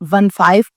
15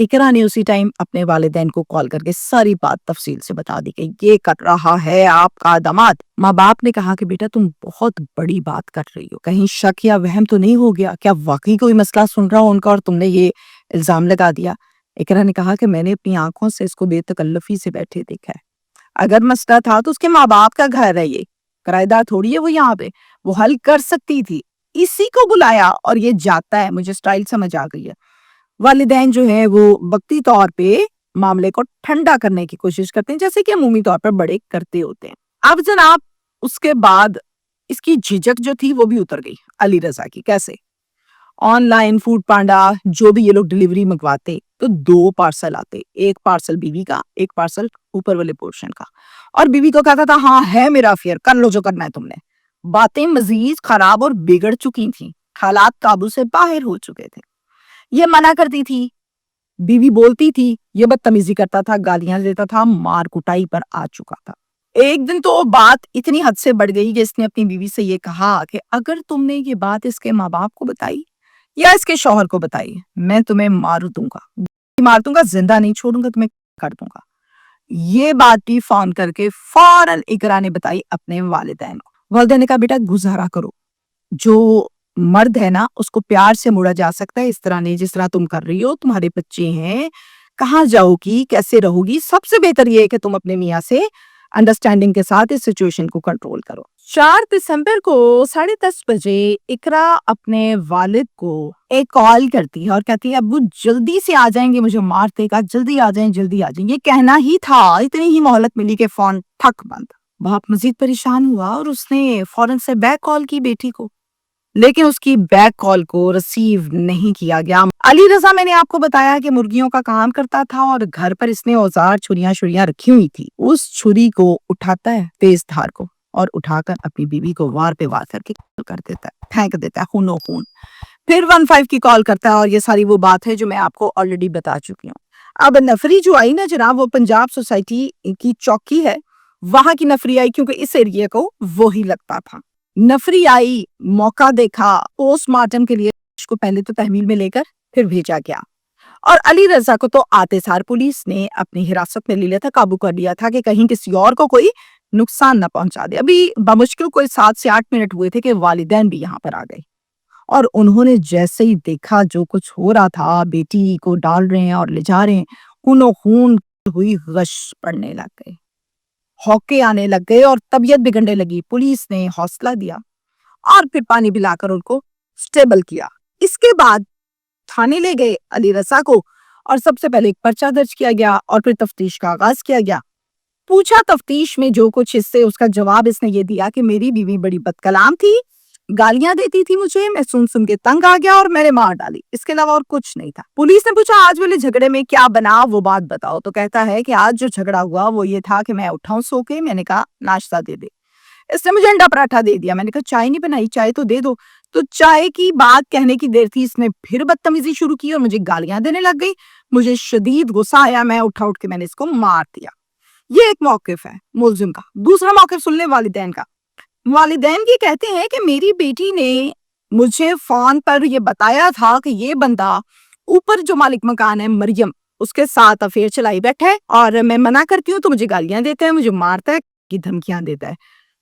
اقرا نے اسی ٹائم اپنے والدین کو کال کر کے ساری بات تفصیل سے بتا دی کہ یہ کر رہا ہے آپ کا داماد۔ ماں باپ نے کہا کہ بیٹا تم بہت بڑی بات کر رہی ہو، کہیں شک یا وہم تو نہیں ہو گیا؟ کیا واقعی کوئی مسئلہ سن رہا ہو ان کا اور تم نے یہ الزام لگا دیا؟ اقرا نے کہا کہ میں نے اپنی آنکھوں سے اس کو بے تکلفی سے بیٹھے دیکھا ہے۔ اگر مسئلہ تھا تو اس کے ماں باپ کا گھر ہے، یہ کرایہ دار تھوڑی ہے وہ یہاں پہ، وہ حل کر سکتی تھی، اسی کو بلایا اور یہ جاتا ہے۔ مجھے سٹائل سمجھ آ گئی ہے۔ والدین جو ہیں وہ وقتی طور پہ معاملے کو ٹھنڈا کرنے کی کوشش کرتے ہیں، جیسے کہ عمومی طور پر بڑے کرتے ہوتے ہیں۔ اب جناب اس کے بعد اس کی جھجک جو تھی وہ بھی اتر گئی علی رضا کی۔ کیسے؟ آن لائن فوڈ پانڈا جو بھی یہ لوگ ڈلیوری منگواتے تو 2 پارسل آتے، ایک پارسل بیوی کا، ایک پارسل اوپر والے پورشن کا، اور بیوی کو کہتا تھا ہاں ہے میرا افیئر، کر لو جو کرنا ہے تم نے۔ باتیں مزید خراب اور بگڑ چکی تھیں، حالات قابو سے باہر ہو چکے تھے۔ یہ منع کرتی تھی، بیوی بولتی تھی، یہ بدتمیزی کرتا تھا، گالیاں دیتا تھا، مار کٹائی پر آ چکا تھا۔ ایک دن تو بات اتنی حد سے بڑھ گئی کہ اس نے اپنی بیوی سے یہ کہا کہ اگر تم نے یہ بات اس کے ماں باپ کو بتائی یا اس کے شوہر کو بتائی، میں تمہیں مار دوں گا، زندہ نہیں چھوڑوں گا، تمہیں کر دوں گا۔ یہ بات بھی فون کر کے فوراً اقرا نے بتائی اپنے والدین کو۔ والدین نے کہا بیٹا گزارا کرو، جو مرد ہے نا اس کو پیار سے موڑا جا سکتا ہے، اس طرح نہیں جس طرح تم کر رہی ہو۔ تمہارے بچے ہیں، کہاں جاؤ گی، کیسے رہو گی؟ سب سے بہتر یہ ہے کہ تم اپنے میاں سے انڈرسٹینڈنگ کے ساتھ اس سچویشن کو کنٹرول کرو۔ 4 دسمبر کو 10:30 بجے اقرا اپنے والد کو ایک کال کرتی ہے اور کہتی ہے ابو جلدی سے آ جائیں گے، مجھے مارتے گا، جلدی آ جائیں جلدی آ جائیں۔ یہ کہنا ہی تھا، اتنی ہی مہلت ملی کہ فون ٹھک بند۔ باپ مزید پریشان ہوا اور اس نے فوراً سے بیک کال کی بیٹی کو، لیکن اس کی بیک کال کو ریسیو نہیں کیا گیا۔ علی رضا میں نے آپ کو بتایا کہ مرغیوں کا کام کرتا تھا اور گھر پر اس نے اوزار چھریاں رکھی ہوئی تھی۔ اس چھری کو اٹھاتا ہے، تیز دھار کو، اور اٹھا کر اپنی بیوی کو وار پہ وار کر کے کر دیتا ہے، پھینک دیتا ہے خون و خون۔ پھر 15 کی کال کرتا ہے اور یہ ساری وہ بات ہے جو میں آپ کو آلریڈی بتا چکی ہوں۔ اب نفری جو آئی نا جناب، وہ پنجاب سوسائٹی کی چوکی ہے، وہاں کی نفری آئی کیونکہ اس ایریے کو وہی لگتا تھا۔ نفری آئی، موقع دیکھا، پوسٹ مارٹم کے لیے اس کو پہلے تو تحویل میں لے کر پھر بھیجا گیا، اور علی رضا کو تو آتے سار پولیس نے اپنی حراست میں لے لیا تھا، قابو کر لیا تھا کہ کہیں کسی اور کو کوئی نقصان نہ پہنچا دے۔ ابھی بمشکل کوئی 7 سے 8 منٹ ہوئے تھے کہ والدین بھی یہاں پر آ گئے، اور انہوں نے جیسے ہی دیکھا جو کچھ ہو رہا تھا، بیٹی کو ڈال رہے ہیں اور لے جا رہے ہیں، خون و خون ہوئی غش پڑنے لگ گئے، ہوکے آنے لگ گئے اور طبیعت بگڑنے لگی۔ پولیس نے حوصلہ دیا اور پھر پانی پلا کر ان کو سٹیبل کیا۔ اس کے بعد تھانے لے گئے علی رضا کو اور سب سے پہلے ایک پرچہ درج کیا گیا اور پھر تفتیش کا آغاز کیا گیا۔ پوچھا تفتیش میں جو کچھ اس سے، اس کا جواب اس نے یہ دیا کہ میری بیوی بڑی بد کلام تھی، گالیاں دیتی تھی مجھے، میں سن کے تنگ آ گیا اور میں نے مار ڈالی، اس کے علاوہ اور کچھ نہیں تھا۔ پولیس نے پوچھا آج والے جھگڑے میں کیا بنا، وہ بات بتاؤ، تو کہتا ہے کہ آج جو جھگڑا ہوا وہ یہ تھا کہ میں اٹھاؤں سو کے، میں نے کہا ناشتہ دے دے، اس نے مجھے انڈا پراٹھا دے دیا، میں نے کہا چائے نہیں بنائی، چائے تو دے دو، تو چائے کی بات کہنے کی دیر تھی، اس نے پھر بدتمیزی شروع کی اور مجھے گالیاں دینے لگ گئی۔ مجھے شدید غصہ آیا، میں اٹھ کے میں نے اس کو مار دیا۔ یہ ایک موقف ہے ملزم کا۔ دوسرا موقف سن لیں والدین کا۔ والدین یہ کہتے ہیں کہ میری بیٹی نے مجھے فون پر یہ بتایا تھا کہ یہ بندہ اوپر جو مالک مکان ہے مریم، اس کے ساتھ افیئر چلائی بیٹھا ہے، اور میں منع کرتی ہوں تو مجھے گالیاں دیتا ہے، مجھے مارتا ہے، کی دھمکیاں دیتا ہے۔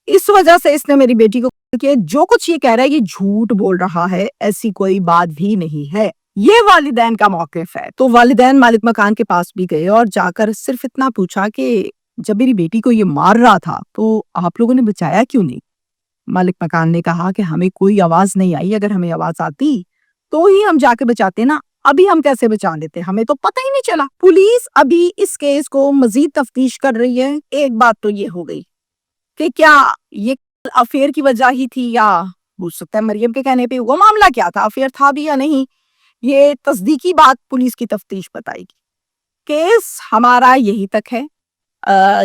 اس وجہ سے اس نے میری بیٹی کو کہ جو کچھ یہ کہہ رہا ہے یہ جھوٹ بول رہا ہے، ایسی کوئی بات بھی نہیں ہے۔ یہ والدین کا موقف ہے۔ تو والدین مالک مکان کے پاس بھی گئے اور جا کر صرف اتنا پوچھا کہ جب میری بیٹی کو یہ مار رہا تھا تو آپ لوگوں نے بچایا کیوں نہیں؟ مالک مکان نے کہا کہ ہمیں کوئی آواز نہیں آئی، اگر ہمیں آواز آتی تو ہی ہم جا کے بچاتے نا، ابھی ہم کیسے بچا لیتے، ہمیں تو پتہ ہی نہیں چلا۔ پولیس ابھی اس کیس کو مزید تفتیش کر رہی ہے۔ ایک بات تو یہ ہو گئی کہ کیا یہ افیئر کی وجہ ہی تھی، یا ہو سکتا ہے مریم کے کہنے پہ وہ معاملہ کیا تھا، افیئر تھا بھی یا نہیں، یہ تصدیقی بات پولیس کی تفتیش بتائے گی۔ کیس ہمارا یہی تک ہے۔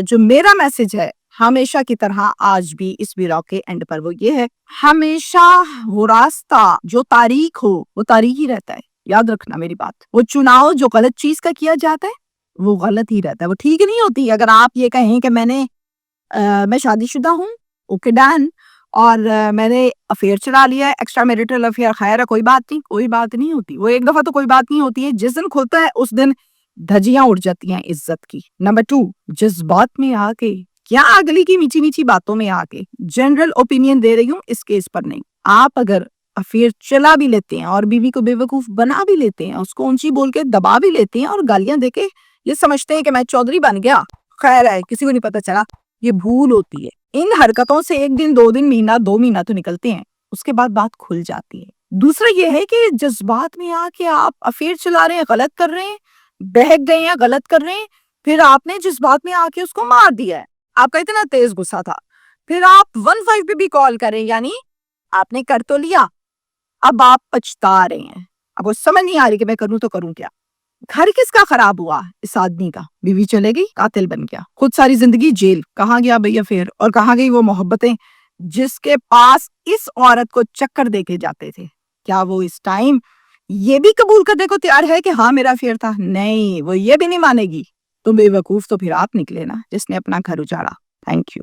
جو میرا میسج ہے ہمیشہ کی طرح آج بھی اس بیرو کے اینڈ پر وہ یہ ہے، ہمیشہ وہ راستہ جو تاریک ہو وہ تاریک ہی رہتا ہے، یاد رکھنا میری بات۔ وہ چناؤ جو غلط چیز کا کیا جاتا ہے وہ غلط ہی رہتا ہے، وہ ٹھیک نہیں ہوتی۔ اگر آپ یہ کہیں کہ میں شادی شدہ ہوں، اوکے ڈن، اور میں نے افیئر چلا لیا ہے، ایکسٹرا میریٹل افیئر، خیر ہے کوئی بات نہیں، کوئی بات نہیں ہوتی، وہ ایک دفعہ تو کوئی بات نہیں ہوتی ہے، جس دن کھلتا ہے اس دن دھجیاں اڑ جاتی ہیں عزت کی۔ نمبر 2، جذبات میں آ کے، کیا اگلی کی میٹھی میٹھی باتوں میں آ کے جنرل اوپینین دے رہی ہوں، اس کیس پر نہیں۔ آپ اگر افیئر چلا بھی لیتے ہیں اور بیوی کو بے وقوف بنا بھی لیتے ہیں، اس کو اونچی بول کے دبا بھی لیتے ہیں اور گالیاں دے کے یہ سمجھتے ہیں کہ میں چودھری بن گیا، خیر ہے کسی کو نہیں پتا چلا، یہ بھول ہوتی ہے۔ ان حرکتوں سے 1 دن 2 دن مہینہ 2 مہینہ تو نکلتے ہیں، اس کے بعد بات کھل جاتی ہے۔ دوسرا یہ ہے کہ جذبات میں آ کے آپ افیئر چلا رہے ہیں، غلط کر رہے ہیں، بہک گئے ہیں، غلط کر رہے ہیں، پھر آپ نے جذبات میں آ کے اس کو مار دیا ہے، آپ کا اتنا تیز غصہ تھا، پھر آپ 15 پہ بھی کال کریں، یعنی آپ نے کر تو لیا، اب آپ پچھتا رہے ہیں، اب وہ سمجھ نہیں آ رہی کہ میں کروں تو کروں کیا۔ گھر کس کا خراب ہوا؟ اس آدمی کا۔ بیوی چلے گئی، قاتل بن گیا، خود ساری زندگی جیل، کہاں گیا بھیا پھر، اور کہاں گئی وہ محبتیں جس کے پاس اس عورت کو چکر دے کے جاتے تھے؟ کیا وہ اس ٹائم یہ بھی قبول کرنے کو تیار ہے کہ ہاں میرا افیئر تھا؟ نہیں، وہ یہ بھی نہیں مانے گی۔ تو بے وقوف تو پھر آپ نکلے نا، جس نے اپنا گھر اجاڑا۔ Thank you.